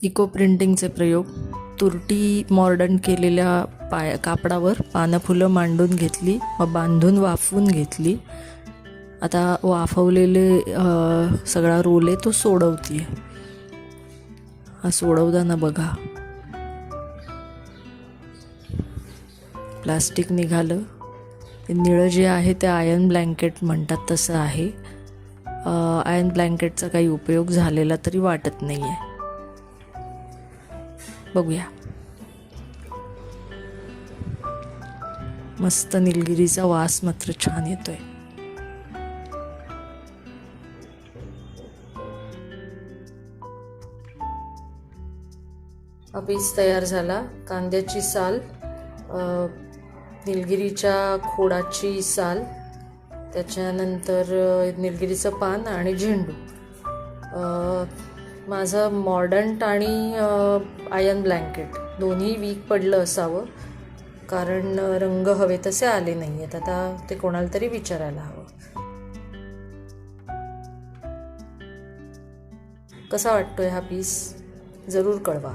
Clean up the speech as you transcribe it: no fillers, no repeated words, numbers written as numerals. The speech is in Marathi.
इको प्रिंटिंगचे प्रयोग. तुरटी मॉडर्न केलेल्या कापडावर पानं फुलं मांडून घेतली, मग बांधून वाफवून घेतली. आता वाफवलेले सगळा रोल आहे तो सोडवते. हा सोडवताना बघा प्लास्टिक निघालं. ते निळं जे आहे ते आयर्न ब्लँकेट म्हणतात तसं आहे. आयर्न ब्लँकेटचा काही उपयोग झालेला तरी वाटत नाही आहे. बघूया. मस्त निलगिरीचा वास मात्र छान येतोय. हा पीस तयार झाला. कांद्याची साल, निलगिरीच्या खोडाची साल, त्याच्यानंतर निलगिरीचं पान आणि झेंडू. माझं मॉडर्न आणि आयर्न ब्लँकेट दोन्ही वीक पडलं असावं, कारण रंग हवे तसे आले नाही आहेत. आता ते कोणाला तरी विचारायला हवं. कसा वाटतोय हा पीस जरूर कळवा.